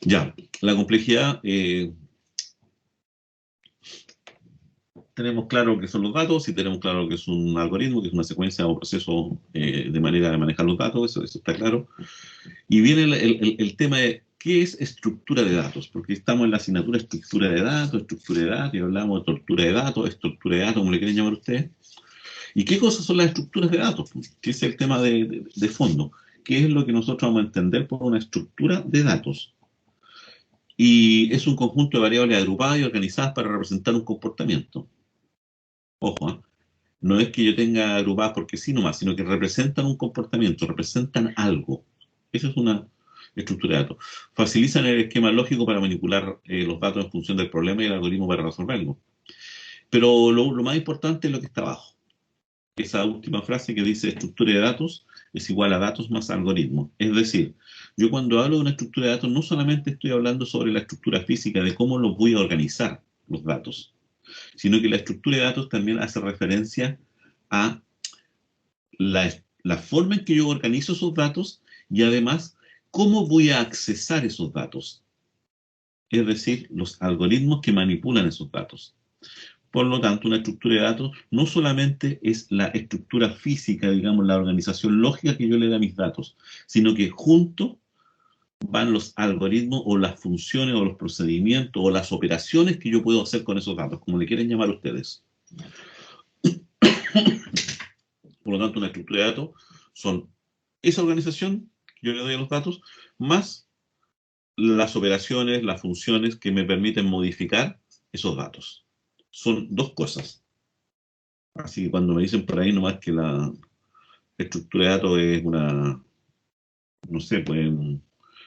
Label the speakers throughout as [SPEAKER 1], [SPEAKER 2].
[SPEAKER 1] Ya, la complejidad, tenemos claro qué son los datos y tenemos claro que es un algoritmo, que es una secuencia o proceso de manera de manejar los datos, eso está claro. Y viene el tema de qué es estructura de datos, porque estamos en la asignatura estructura de datos, y hablamos de tortura de datos, estructura de datos, como le quieren llamar ustedes. ¿Y qué cosas son las estructuras de datos? Que es el tema de fondo. ¿Qué es lo que nosotros vamos a entender por una estructura de datos? Y es un conjunto de variables agrupadas y organizadas para representar un comportamiento. Ojo, ¿eh? No es que yo tenga agrupadas porque sí nomás, sino que representan un comportamiento, representan algo. Esa es una estructura de datos. Facilitan el esquema lógico para manipular los datos en función del problema y el algoritmo para resolverlo. Pero lo más importante es lo que está abajo. Esa última frase que dice estructura de datos es igual a datos más algoritmo. Es decir, yo cuando hablo de una estructura de datos no solamente estoy hablando sobre la estructura física de cómo los voy a organizar los datos, sino que la estructura de datos también hace referencia a la forma en que yo organizo esos datos y además cómo voy a accesar esos datos, es decir, los algoritmos que manipulan esos datos. Por lo tanto, una estructura de datos no solamente es la estructura física, digamos, la organización lógica que yo le doy a mis datos, sino que junto van los algoritmos o las funciones o los procedimientos o las operaciones que yo puedo hacer con esos datos, como le quieren llamar ustedes. Por lo tanto, una estructura de datos son esa organización que yo le doy a los datos, más las operaciones, las funciones que me permiten modificar esos datos. Son dos cosas. Así que cuando me dicen por ahí nomás que la estructura de datos es una, no sé, pues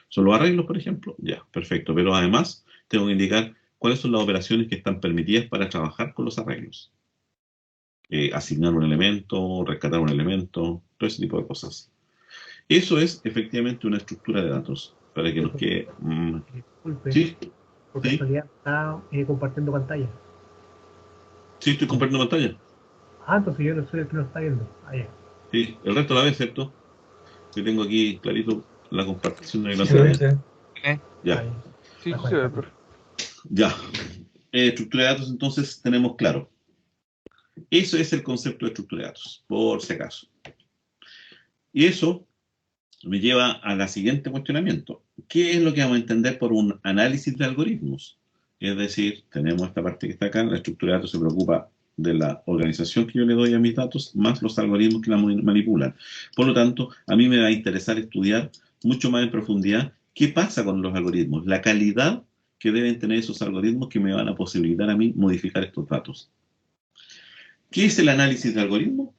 [SPEAKER 1] son los arreglos, por ejemplo, ya, perfecto. Pero además tengo que indicar cuáles son las operaciones que están permitidas para trabajar con los arreglos. Asignar un elemento, rescatar un elemento, todo ese tipo de cosas. Eso es efectivamente una estructura de datos, para que nos quede...
[SPEAKER 2] Disculpe,
[SPEAKER 1] sí,
[SPEAKER 2] por
[SPEAKER 1] sí,
[SPEAKER 2] casualidad está compartiendo pantalla.
[SPEAKER 1] sí, estoy compartiendo pantalla.
[SPEAKER 2] Ah, entonces yo no soy el que lo está viendo. Ah, ya.
[SPEAKER 1] Sí, el resto a la vez, ¿cierto? Yo tengo aquí clarito la compartición de
[SPEAKER 3] Sí, se ve,
[SPEAKER 1] pantalla.
[SPEAKER 3] se ve.
[SPEAKER 2] Ah,
[SPEAKER 1] Ya,
[SPEAKER 2] ya.
[SPEAKER 3] Sí, sí
[SPEAKER 2] Bajo
[SPEAKER 3] se ve,
[SPEAKER 2] esta.
[SPEAKER 3] profe.
[SPEAKER 1] ya. Estructura de datos, entonces tenemos claro. Eso es el concepto de estructura de datos, por si acaso. Y eso me lleva a la siguiente cuestionamiento. ¿Qué es lo que vamos a entender por un análisis de algoritmos? Es decir, tenemos esta parte que está acá, la estructura de datos se preocupa de la organización que yo le doy a mis datos, más los algoritmos que la manipulan. Por lo tanto, a mí me va a interesar estudiar mucho más en profundidad qué pasa con los algoritmos, la calidad que deben tener esos algoritmos que me van a posibilitar a mí modificar estos datos. ¿Qué es el análisis de algoritmos?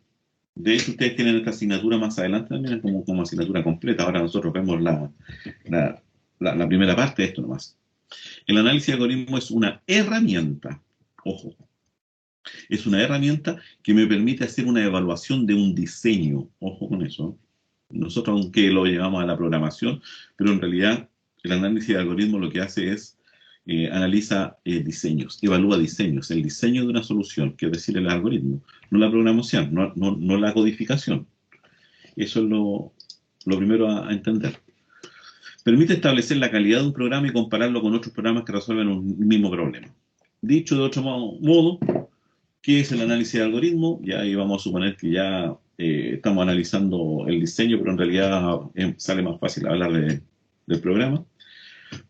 [SPEAKER 1] De hecho, ustedes tienen esta asignatura más adelante también como asignatura completa. Ahora nosotros vemos la, la primera parte de esto nomás. El análisis de algoritmo es una herramienta, ojo, es una herramienta que me permite hacer una evaluación de un diseño, ojo con eso. Nosotros, aunque lo llevamos a la programación, pero en realidad el análisis de algoritmo lo que hace es analiza diseños, evalúa diseños, el diseño de una solución, que es decir, el algoritmo, no la programación, no la codificación. Eso es lo primero a entender. Permite establecer la calidad de un programa y compararlo con otros programas que resuelven un mismo problema. Dicho de otro modo, ¿qué es el análisis de algoritmo? Ya ahí vamos a suponer que ya estamos analizando el diseño, pero en realidad sale más fácil hablar del programa.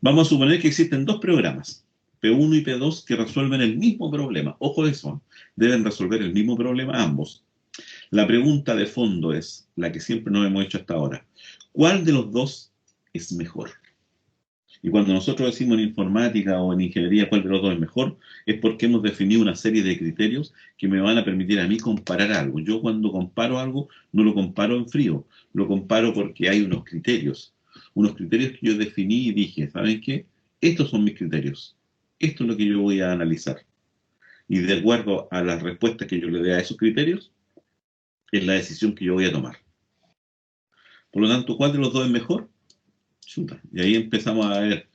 [SPEAKER 1] Vamos a suponer que existen dos programas, P1 y P2, que resuelven el mismo problema. Ojo de eso, deben resolver el mismo problema ambos. La pregunta de fondo es la que siempre nos hemos hecho hasta ahora. ¿Cuál de los dos es mejor? Y cuando nosotros decimos en informática o en ingeniería cuál de los dos es mejor, es porque hemos definido una serie de criterios que me van a permitir a mí comparar algo. Yo cuando comparo algo, no lo comparo en frío, lo comparo porque hay unos criterios que yo definí y dije, ¿saben qué? Estos son mis criterios. Esto es lo que yo voy a analizar. Y de acuerdo a las respuestas que yo le dé a esos criterios, es la decisión que yo voy a tomar. Por lo tanto, ¿cuál de los dos es mejor? Chuta. Y ahí empezamos a ver,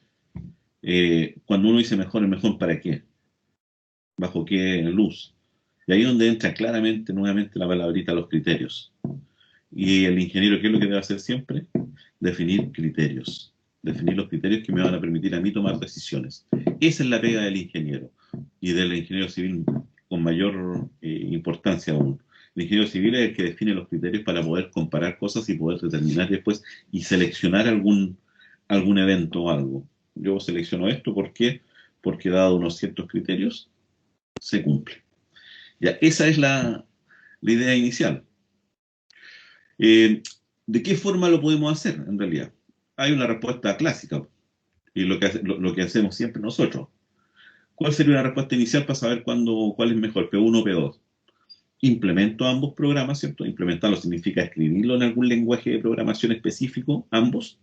[SPEAKER 1] cuando uno dice mejor, ¿es mejor para qué? ¿Bajo qué luz? Y ahí es donde entra claramente, nuevamente, la palabrita, los criterios. Y el ingeniero, ¿qué es lo que debe hacer siempre? Definir criterios. definir los criterios que me van a permitir a mí tomar decisiones. Esa es la pega del ingeniero y del ingeniero civil con mayor importancia aún. El ingeniero civil es el que define los criterios para poder comparar cosas y poder determinar después y seleccionar algún evento o algo. Yo selecciono esto porque dado unos ciertos criterios se cumple. Ya, esa es la idea inicial. ¿De qué forma lo podemos hacer en realidad? Hay una respuesta clásica y lo que hacemos siempre nosotros. ¿Cuál sería una respuesta inicial para saber cuál es mejor, P1 o P2? Implemento ambos programas, ¿cierto? Implementarlo significa escribirlo en algún lenguaje de programación específico, ambos,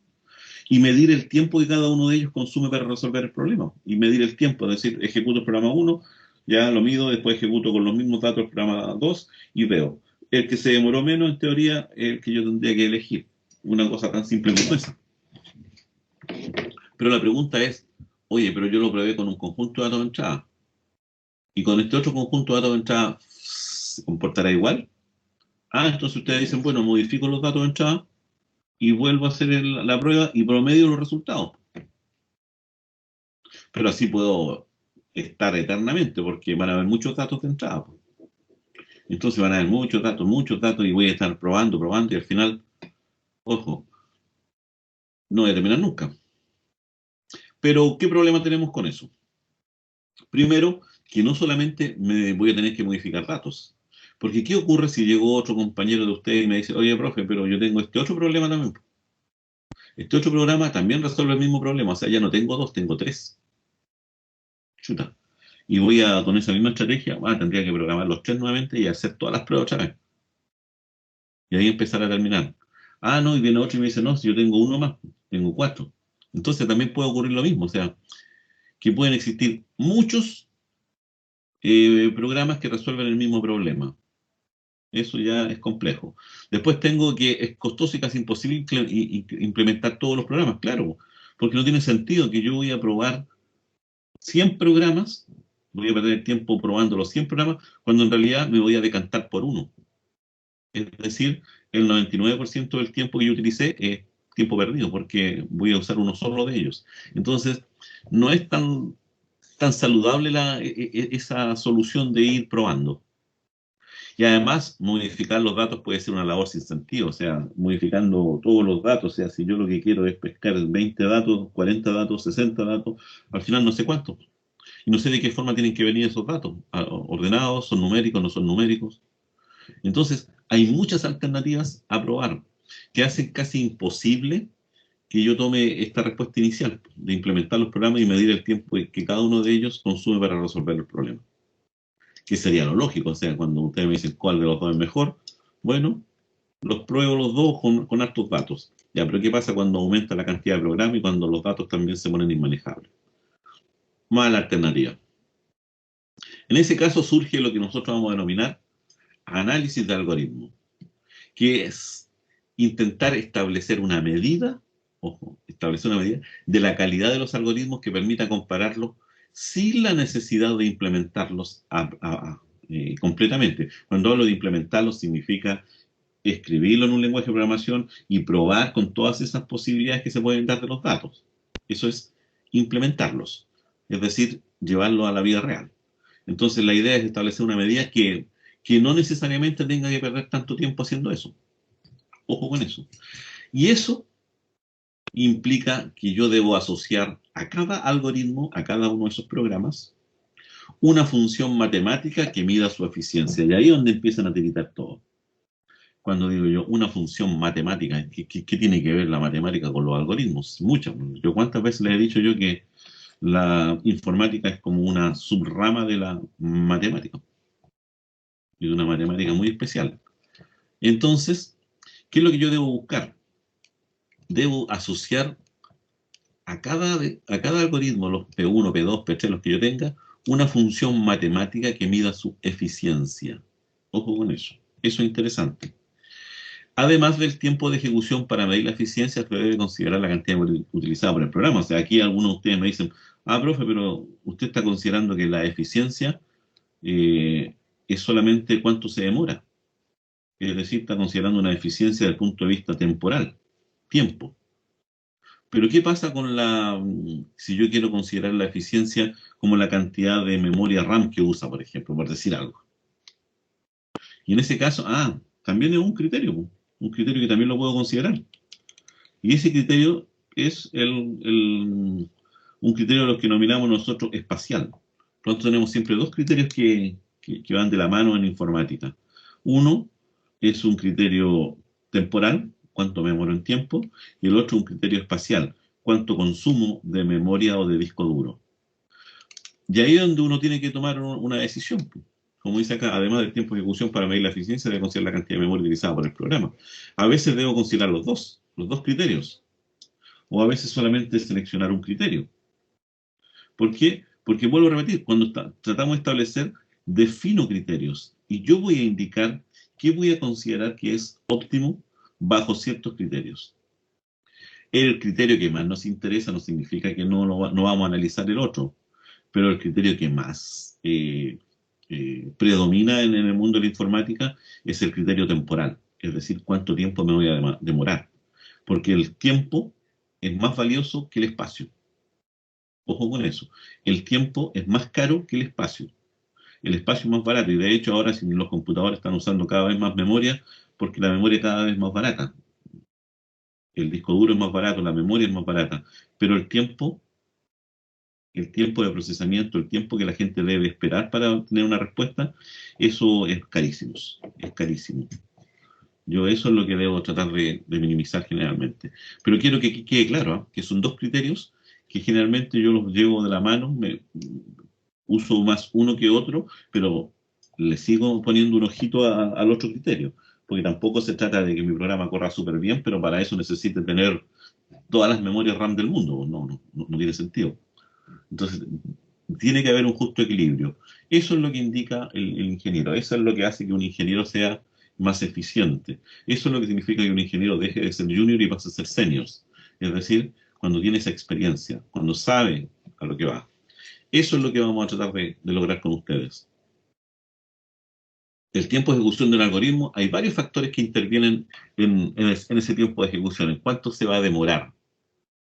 [SPEAKER 1] y medir el tiempo que cada uno de ellos consume para resolver el problema. Y medir el tiempo, es decir, ejecuto el programa 1, ya lo mido, después ejecuto con los mismos datos el programa 2 y veo. El que se demoró menos, en teoría, es el que yo tendría que elegir. Una cosa tan simple como esa. Pero la pregunta es, oye, pero yo lo probé con un conjunto de datos de entrada. Y con este otro conjunto de datos de entrada, ¿se comportará igual? Ah, entonces ustedes dicen, bueno, modifico los datos de entrada y vuelvo a hacer la prueba y promedio los resultados. Pero así puedo estar eternamente porque van a haber muchos datos de entrada. Entonces van a haber muchos datos y voy a estar probando y al final, ojo, no voy a terminar nunca. Pero, ¿qué problema tenemos con eso? Primero, que no solamente me voy a tener que modificar datos. Porque, ¿qué ocurre si llegó otro compañero de usted y me dice, oye, profe, pero yo tengo este otro problema también? Este otro programa también resuelve el mismo problema. O sea, ya no tengo dos, tengo tres. Chuta. Y con esa misma estrategia, tendría que programar los tres nuevamente y hacer todas las pruebas otra vez. Y ahí empezar a terminar. Ah, no, y viene otro y me dice, no, si yo tengo uno más, tengo cuatro. Entonces también puede ocurrir lo mismo. O sea, que pueden existir muchos programas que resuelven el mismo problema. Eso ya es complejo. Después tengo que es costoso y casi imposible implementar todos los programas, claro, porque no tiene sentido que yo voy a probar 100 programas, voy a perder tiempo probando los 100 programas, cuando en realidad me voy a decantar por uno. Es decir, el 99% del tiempo que yo utilicé es tiempo perdido, porque voy a usar uno solo de ellos. Entonces, no es tan saludable esa solución de ir probando. Y además, modificar los datos puede ser una labor sin sentido, o sea, modificando todos los datos, o sea, si yo lo que quiero es pescar 20 datos, 40 datos, 60 datos, al final no sé cuántos. Y no sé de qué forma tienen que venir esos datos, ordenados, son numéricos, no son numéricos. Entonces, hay muchas alternativas a probar que hacen casi imposible que yo tome esta respuesta inicial de implementar los programas y medir el tiempo que cada uno de ellos consume para resolver el problema. Que sería lo lógico, o sea, cuando ustedes me dicen cuál de los dos es mejor, bueno, los pruebo los dos con hartos datos. Ya, pero ¿qué pasa cuando aumenta la cantidad de programas y cuando los datos también se ponen inmanejables? Mala alternativa. En ese caso surge lo que nosotros vamos a denominar análisis de algoritmo, que es intentar establecer una medida, ojo, establecer una medida de la calidad de los algoritmos que permita compararlos sin la necesidad de implementarlos completamente. Cuando hablo de implementarlos significa escribirlo en un lenguaje de programación y probar con todas esas posibilidades que se pueden dar de los datos. Eso es implementarlos, es decir, llevarlo a la vida real. Entonces la idea es establecer una medida que no necesariamente tenga que perder tanto tiempo haciendo eso. Ojo con eso. Y eso implica que yo debo asociar a cada algoritmo, a cada uno de esos programas, una función matemática que mida su eficiencia. Y ahí es donde empiezan a tiritar todo. Cuando digo yo una función matemática, ¿qué tiene que ver la matemática con los algoritmos? Muchas. Yo cuántas veces les he dicho yo que la informática es como una subrama de la matemática. Y de una matemática muy especial. Entonces, ¿qué es lo que yo debo buscar? Debo asociar a cada algoritmo, los P1, P2, P3, los que yo tenga, una función matemática que mida su eficiencia. Ojo con eso. Eso es interesante. Además del tiempo de ejecución para medir la eficiencia, se debe considerar la cantidad utilizada por el programa. O sea, aquí algunos de ustedes me dicen, profe, pero usted está considerando que la eficiencia es solamente cuánto se demora. Es decir, está considerando una eficiencia desde el punto de vista temporal, tiempo. Pero ¿qué pasa con si yo quiero considerar la eficiencia como la cantidad de memoria RAM que usa, por ejemplo, por decir algo? Y en ese caso, también es un criterio, po, un criterio que también lo puedo considerar. Y ese criterio es un criterio de lo que denominamos nosotros espacial. Por lo tanto, tenemos siempre dos criterios que van de la mano en informática. Uno es un criterio temporal, cuánto me demoro en tiempo, y el otro un criterio espacial, cuánto consumo de memoria o de disco duro. Y ahí es donde uno tiene que tomar una decisión. Como dice acá, además del tiempo de ejecución para medir la eficiencia, debe considerar la cantidad de memoria utilizada por el programa. A veces debo considerar los dos criterios. O a veces solamente seleccionar un criterio. ¿Por qué? Porque vuelvo a repetir, cuando tratamos de establecer, defino criterios. Y yo voy a indicar qué voy a considerar que es óptimo bajo ciertos criterios. El criterio que más nos interesa no significa que no vamos a analizar el otro, pero el criterio que más predomina en el mundo de la informática es el criterio temporal, es decir, cuánto tiempo me voy a demorar, porque el tiempo es más valioso que el espacio. Ojo con eso, el tiempo es más caro que el espacio es más barato, y de hecho ahora si los computadores están usando cada vez más memoria, porque la memoria cada vez es más barata, el disco duro es más barato, la memoria es más barata, pero el tiempo de procesamiento, el tiempo que la gente debe esperar para obtener una respuesta, eso es carísimo, es carísimo. Yo eso es lo que debo tratar de minimizar generalmente. Pero quiero que quede claro, que son dos criterios que generalmente yo los llevo de la mano, uso más uno que otro, pero le sigo poniendo un ojito al otro criterio, porque tampoco se trata de que mi programa corra súper bien, pero para eso necesite tener todas las memorias RAM del mundo, no tiene sentido. Entonces, tiene que haber un justo equilibrio. Eso es lo que indica el ingeniero, eso es lo que hace que un ingeniero sea más eficiente. Eso es lo que significa que un ingeniero deje de ser junior y pase a ser senior. Es decir, cuando tiene esa experiencia, cuando sabe a lo que va. Eso es lo que vamos a tratar de lograr con ustedes. El tiempo de ejecución de un algoritmo, hay varios factores que intervienen en ese tiempo de ejecución, en cuánto se va a demorar.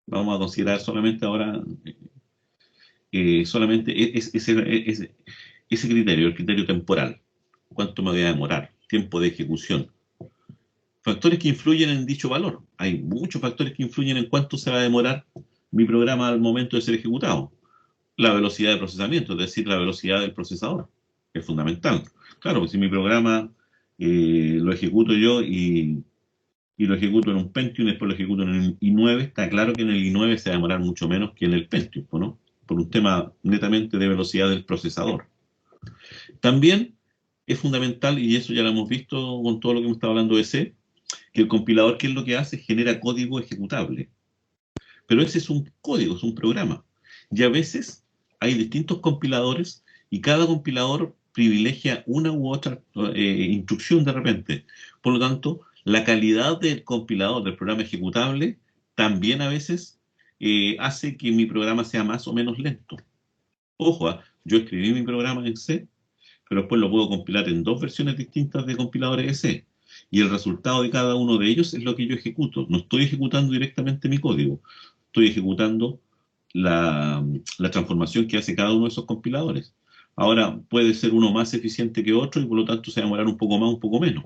[SPEAKER 1] Vamos a considerar solamente ahora solamente ese criterio, el criterio temporal. ¿Cuánto me voy a demorar? Tiempo de ejecución. Factores que influyen en dicho valor. Hay muchos factores que influyen en cuánto se va a demorar mi programa al momento de ser ejecutado. La velocidad de procesamiento, es decir, la velocidad del procesador, es fundamental. Claro, si mi programa lo ejecuto yo y lo ejecuto en un Pentium y después lo ejecuto en el i9, está claro que en el i9 se va a demorar mucho menos que en el Pentium, ¿no? Por un tema netamente de velocidad del procesador. También es fundamental, y eso ya lo hemos visto con todo lo que hemos estado hablando de C, que el compilador, ¿qué es lo que hace? Genera código ejecutable. Pero ese es un código, es un programa. Y a veces hay distintos compiladores y cada compilador privilegia una u otra instrucción de repente. Por lo tanto, la calidad del compilador, del programa ejecutable, también a veces hace que mi programa sea más o menos lento. Ojo, yo escribí mi programa en C, pero después lo puedo compilar en dos versiones distintas de compiladores de C. Y el resultado de cada uno de ellos es lo que yo ejecuto. No estoy ejecutando directamente mi código, estoy ejecutando la transformación que hace cada uno de esos compiladores. Ahora, puede ser uno más eficiente que otro y por lo tanto se va a demorar un poco más, un poco menos.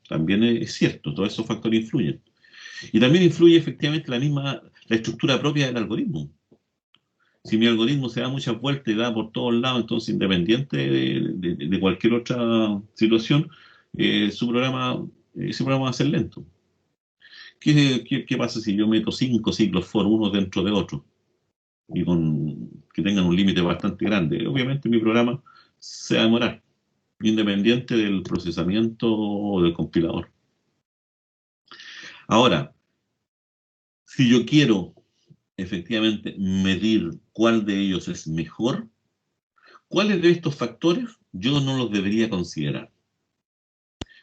[SPEAKER 1] También es cierto, todos esos factores influyen. Y también influye efectivamente la estructura propia del algoritmo. Si mi algoritmo se da muchas vueltas y da por todos lados, entonces independiente de cualquier otra situación, ese programa va a ser lento. ¿Qué pasa si yo meto 5 ciclos for uno dentro de otro? Y que tengan un límite bastante grande. Obviamente mi programa se va a demorar, independiente del procesamiento o del compilador. Ahora, si yo quiero efectivamente medir cuál de ellos es mejor, ¿cuáles de estos factores yo no los debería considerar?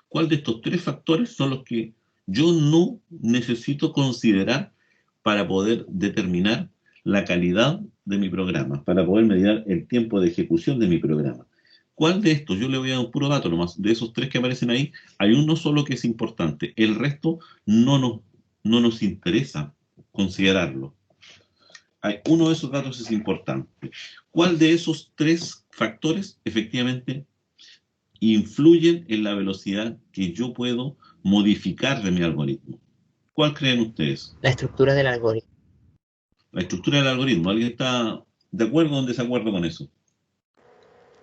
[SPEAKER 1] ¿Cuál de estos tres factores son los que yo no necesito considerar para poder determinar la calidad de mi programa, para poder medir el tiempo de ejecución de mi programa? ¿Cuál de estos? Yo le voy a dar un puro dato nomás. De esos tres que aparecen ahí, hay uno solo que es importante. El resto no nos interesa. considerarlo. Uno de esos datos es importante. ¿Cuál de esos tres factores efectivamente influyen en la velocidad que yo puedo modificar de mi algoritmo? ¿Cuál creen ustedes?
[SPEAKER 3] La estructura del algoritmo.
[SPEAKER 1] La estructura del algoritmo. ¿Alguien está de acuerdo o en desacuerdo con eso?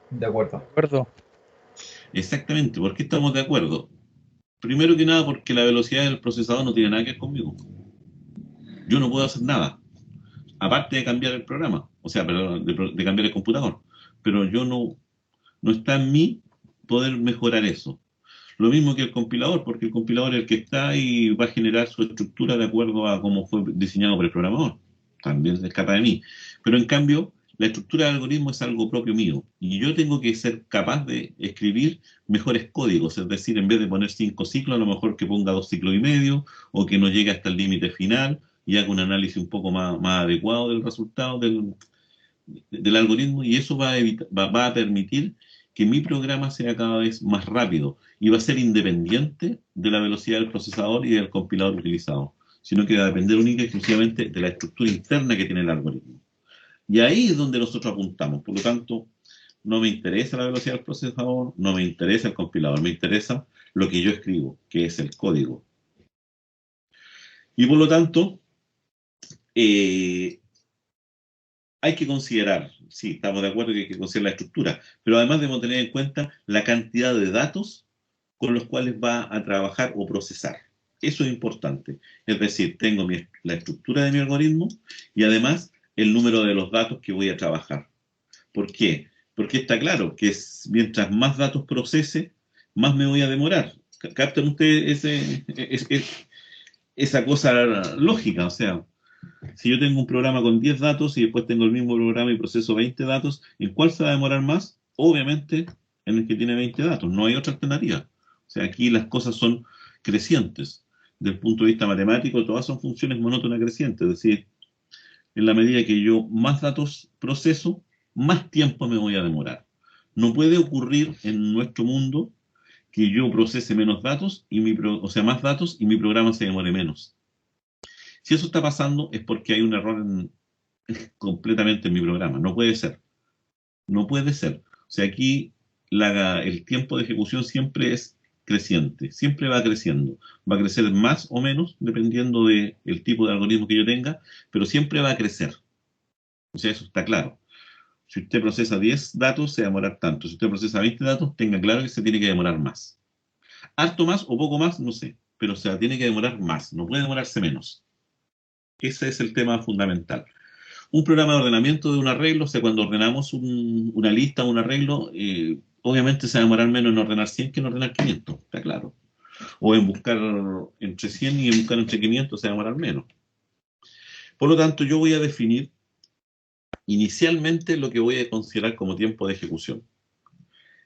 [SPEAKER 4] De acuerdo.
[SPEAKER 5] De acuerdo.
[SPEAKER 1] Exactamente. ¿Por qué estamos de acuerdo? Primero que nada, porque la velocidad del procesador no tiene nada que ver conmigo. Yo no puedo hacer nada, aparte de cambiar el programa, o sea, perdón, de cambiar el computador. Pero yo no está en mí poder mejorar eso. Lo mismo que el compilador, porque el compilador es el que está y va a generar su estructura de acuerdo a cómo fue diseñado por el programador. También se escapa de mí. Pero en cambio, la estructura del algoritmo es algo propio mío. Y yo tengo que ser capaz de escribir mejores códigos. Es decir, en vez de poner 5 ciclos, a lo mejor que ponga 2 ciclos y medio, o que no llegue hasta el límite final, y haga un análisis un poco más adecuado del resultado del algoritmo. Y eso va a permitir que mi programa sea cada vez más rápido y va a ser independiente de la velocidad del procesador y del compilador utilizado, sino que va a depender única y exclusivamente de la estructura interna que tiene el algoritmo. Y ahí es donde nosotros apuntamos. Por lo tanto, no me interesa la velocidad del procesador, no me interesa el compilador, me interesa lo que yo escribo, que es el código. Y por lo tanto, hay que considerar, sí, estamos de acuerdo que hay que considerar la estructura, pero además debemos tener en cuenta la cantidad de datos con los cuales va a trabajar o procesar. Eso es importante. Es decir, tengo la estructura de mi algoritmo y además el número de los datos que voy a trabajar. ¿Por qué? Porque está claro que mientras más datos procese, más me voy a demorar. ¿Captan ustedes esa cosa lógica? O sea, si yo tengo un programa con 10 datos y después tengo el mismo programa y proceso 20 datos, ¿en cuál se va a demorar más? Obviamente en el que tiene 20 datos. No hay otra alternativa. O sea, aquí las cosas son crecientes. Desde el punto de vista matemático, todas son funciones monótonas crecientes. Es decir, en la medida que yo más datos proceso, más tiempo me voy a demorar. No puede ocurrir en nuestro mundo que yo procese menos datos, o sea, más datos y mi programa se demore menos. Si eso está pasando es porque hay un error completamente en mi programa. No puede ser. No puede ser. O sea, aquí el tiempo de ejecución siempre es creciente. Siempre va creciendo. Va a crecer más o menos dependiendo del tipo de algoritmo que yo tenga, pero siempre va a crecer. O sea, eso está claro. Si usted procesa 10 datos, se va a demorar tanto. Si usted procesa 20 datos, tenga claro que se tiene que demorar más. Harto más o poco más, no sé. Pero se tiene que demorar más. No puede demorarse menos. Ese es el tema fundamental. Un programa de ordenamiento de un arreglo, o sea, cuando ordenamos una lista o un arreglo, obviamente se va a demorar menos en ordenar 100 que en ordenar 500, está claro. O en buscar entre 100 y en buscar entre 500 se va a demorar menos. Por lo tanto, yo voy a definir inicialmente lo que voy a considerar como tiempo de ejecución.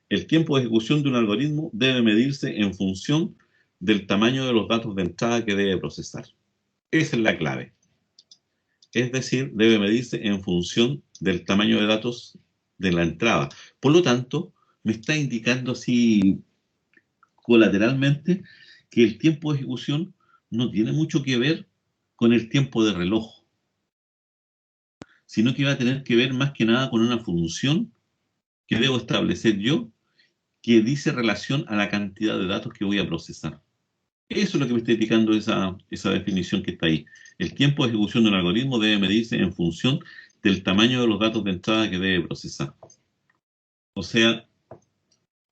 [SPEAKER 1] El tiempo de ejecución de un algoritmo debe medirse en función del tamaño de los datos de entrada que debe procesar. Esa es la clave. Es decir, debe medirse en función del tamaño de datos de la entrada. Por lo tanto, me está indicando así colateralmente que el tiempo de ejecución no tiene mucho que ver con el tiempo de reloj, sino que va a tener que ver más que nada con una función que debo establecer yo que dice relación a la cantidad de datos que voy a procesar. Eso es lo que me está indicando esa definición que está ahí. El tiempo de ejecución de un algoritmo debe medirse en función del tamaño de los datos de entrada que debe procesar. O sea,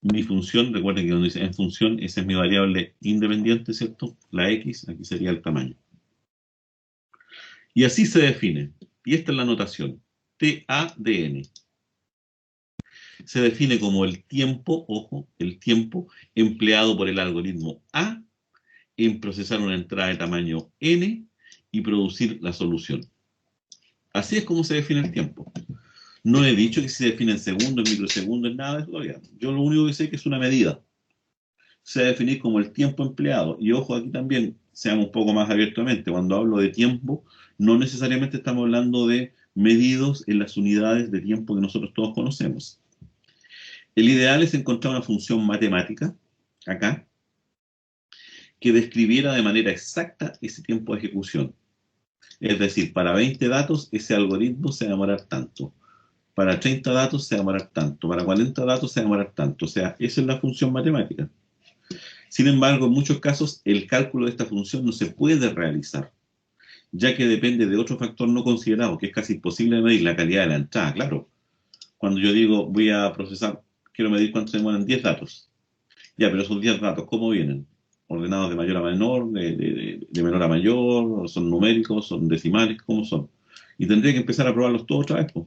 [SPEAKER 1] mi función, recuerden que cuando dice en función, esa es mi variable independiente, ¿cierto? La X, aquí sería el tamaño. Y así se define. Y esta es la notación. TADN. Se define como el tiempo, ojo, el tiempo empleado por el algoritmo A en procesar una entrada de tamaño n y producir la solución. Así es como se define el tiempo. No he dicho que se define en segundos, en microsegundos, en nada de eso. Yo lo único que sé es que es una medida. Se va a definir como el tiempo empleado. Y ojo, aquí también, seamos un poco más abiertamente. Cuando hablo de tiempo, no necesariamente estamos hablando de medidos en las unidades de tiempo que nosotros todos conocemos. El ideal es encontrar una función matemática, acá, que describiera de manera exacta ese tiempo de ejecución. Es decir, para 20 datos ese algoritmo se va a demorar tanto. Para 30 datos se va a demorar tanto. Para 40 datos se va a demorar tanto. O sea, esa es la función matemática. Sin embargo, en muchos casos el cálculo de esta función no se puede realizar, ya que depende de otro factor no considerado, que es casi imposible de medir, la calidad de la entrada. Claro, cuando yo digo voy a procesar, quiero medir cuánto se demoran 10 datos. Ya, pero esos 10 datos, ¿cómo vienen? ¿Ordenados de mayor a menor, de menor a mayor? ¿Son numéricos? ¿Son decimales? ¿Cómo son? Y tendría que empezar a probarlos todos otra vez, pues.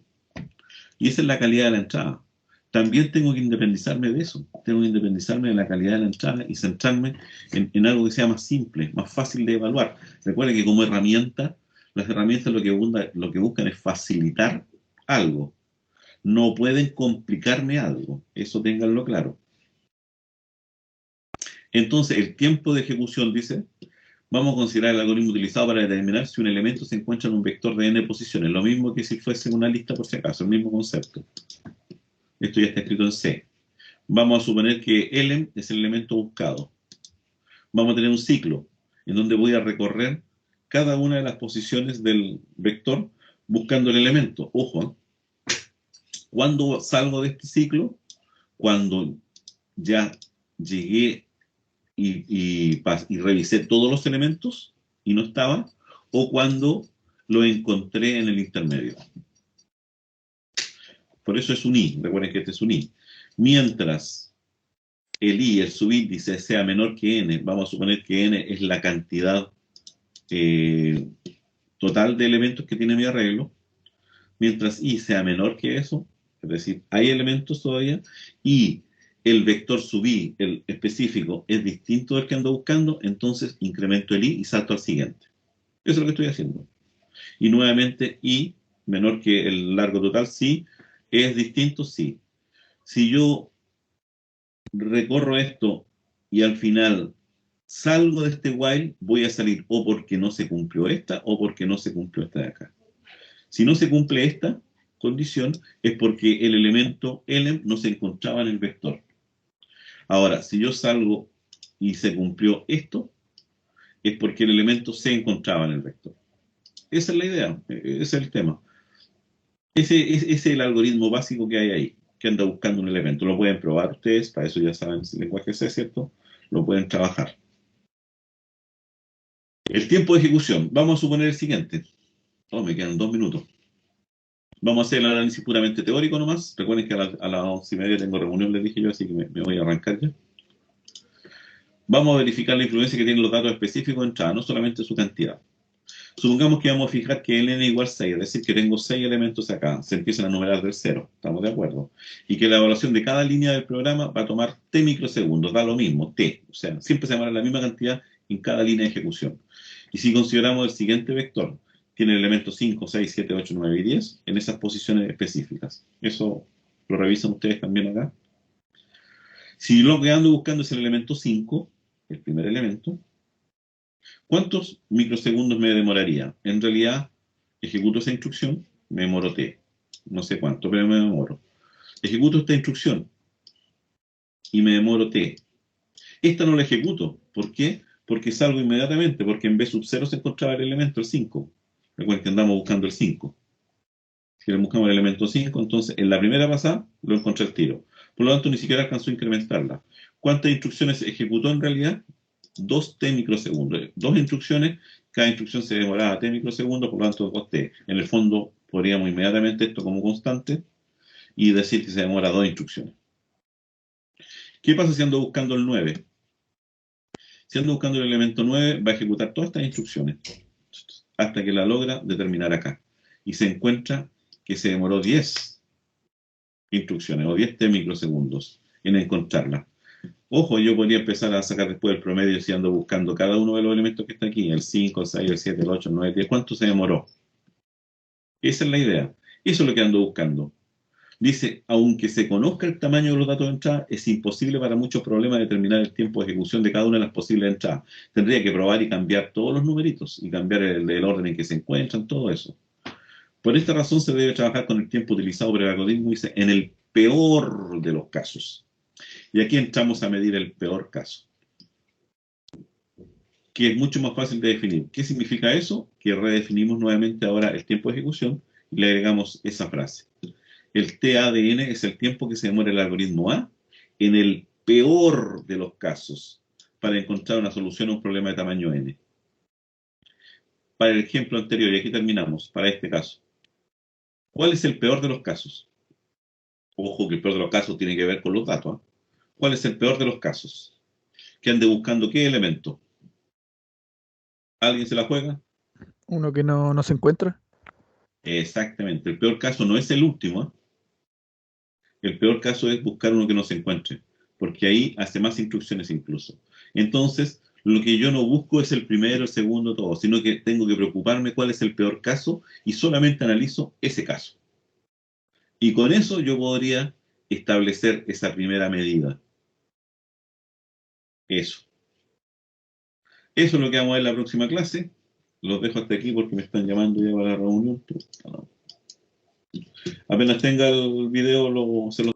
[SPEAKER 1] Y esa es la calidad de la entrada. También tengo que independizarme de eso. Tengo que independizarme de la calidad de la entrada y centrarme en algo que sea más simple, más fácil de evaluar. Recuerden que como herramienta, las herramientas lo que buscan es facilitar algo. No pueden complicarme algo. Eso ténganlo claro. Entonces, el tiempo de ejecución, dice, vamos a considerar el algoritmo utilizado para determinar si un elemento se encuentra en un vector de n posiciones. Lo mismo que si fuese una lista por si acaso, el mismo concepto. Esto ya está escrito en C. Vamos a suponer que elem es el elemento buscado. Vamos a tener un ciclo en donde voy a recorrer cada una de las posiciones del vector buscando el elemento. Ojo, ¿eh? ¿Cuándo salgo de este ciclo? Cuando ya llegué y revisé todos los elementos y no estaba, o cuando lo encontré en el intermedio. Por eso es un i, recuerden que este es un i. Mientras el i, el subíndice, sea menor que n, vamos a suponer que n es la cantidad total de elementos que tiene mi arreglo, mientras i sea menor que eso, es decir, hay elementos todavía, y el vector sub i, el específico, es distinto del que ando buscando, entonces incremento el i y salto al siguiente. Eso es lo que estoy haciendo. Y nuevamente i menor que el largo total, sí. ¿Es distinto? Sí. Si yo recorro esto y al final salgo de este while, voy a salir o porque no se cumplió esta o porque no se cumplió esta de acá. Si no se cumple esta condición, es porque el elemento elem no se encontraba en el vector. Ahora, si yo salgo y se cumplió esto, es porque el elemento se encontraba en el vector. Esa es la idea, ese es el tema. Ese es el algoritmo básico que hay ahí, que anda buscando un elemento. Lo pueden probar ustedes, para eso ya saben el lenguaje C, ¿cierto? Lo pueden trabajar. El tiempo de ejecución. Vamos a suponer el siguiente. Oh, me quedan 2 minutos. Vamos a hacer el análisis puramente teórico nomás. Recuerden que a las 11:30 tengo reunión, les dije yo, así que me voy a arrancar ya. Vamos a verificar la influencia que tienen los datos específicos de entrada, no solamente su cantidad. Supongamos que vamos a fijar que el n igual 6, es decir, que tengo 6 elementos acá, se empiezan a numerar del 0, ¿estamos de acuerdo? Y que la evaluación de cada línea del programa va a tomar t microsegundos, da lo mismo, t, o sea, siempre se demora la misma cantidad en cada línea de ejecución. Y si consideramos el siguiente vector, tiene elementos 5, 6, 7, 8, 9 y 10 en esas posiciones específicas. Eso lo revisan ustedes también acá. Si lo que ando buscando es el elemento 5, el primer elemento, ¿cuántos microsegundos me demoraría? En realidad, ejecuto esa instrucción, me demoro t. No sé cuánto, pero me demoro. Ejecuto esta instrucción y me demoro t. Esta no la ejecuto. ¿Por qué? Porque salgo inmediatamente, porque en B sub 0 se encontraba el elemento, el 5. Recuerden que andamos buscando el 5. Si le buscamos el elemento 5, entonces en la primera pasada lo encontré al tiro. Por lo tanto, ni siquiera alcanzó a incrementarla. ¿Cuántas instrucciones ejecutó en realidad? 2t microsegundos. 2 instrucciones, cada instrucción se demoraba t microsegundos, por lo tanto 2t. En el fondo, podríamos inmediatamente esto como constante y decir que se demora 2 instrucciones. ¿Qué pasa si ando buscando el 9? Si ando buscando el elemento 9, va a ejecutar todas estas instrucciones hasta que la logra determinar acá. Y se encuentra que se demoró 10 instrucciones o 10t microsegundos en encontrarla. Ojo, yo podría empezar a sacar después el promedio si ando buscando cada uno de los elementos que está aquí, el 5, el 6, el 7, el 8, el 9, el 10. ¿Cuánto se demoró? Esa es la idea. Eso es lo que ando buscando. Dice, aunque se conozca el tamaño de los datos de entrada, es imposible para muchos problemas determinar el tiempo de ejecución de cada una de las posibles entradas. Tendría que probar y cambiar todos los numeritos y cambiar el orden en que se encuentran, todo eso. Por esta razón se debe trabajar con el tiempo utilizado por el algoritmo, dice, en el peor de los casos. Y aquí entramos a medir el peor caso. que es mucho más fácil de definir. ¿Qué significa eso? Que redefinimos nuevamente ahora el tiempo de ejecución y le agregamos esa frase. El TADN es el tiempo que se demora el algoritmo A en el peor de los casos para encontrar una solución a un problema de tamaño n. Para el ejemplo anterior, y aquí terminamos, para este caso. ¿Cuál es el peor de los casos? Ojo que el peor de los casos tiene que ver con los datos. ¿Cuál es el peor de los casos? Que ande buscando qué elemento. ¿Alguien se la juega?
[SPEAKER 3] Uno que no se encuentra.
[SPEAKER 1] Exactamente. El peor caso no es el último. El peor caso es buscar uno que no se encuentre, porque ahí hace más instrucciones incluso. Entonces, lo que yo no busco es el primero, el segundo, todo, sino que tengo que preocuparme cuál es el peor caso y solamente analizo ese caso. Y con eso yo podría establecer esa primera medida. Eso. Eso es lo que vamos a ver en la próxima clase. Los dejo hasta aquí porque me están llamando ya para la reunión. Apenas tenga el video, se lo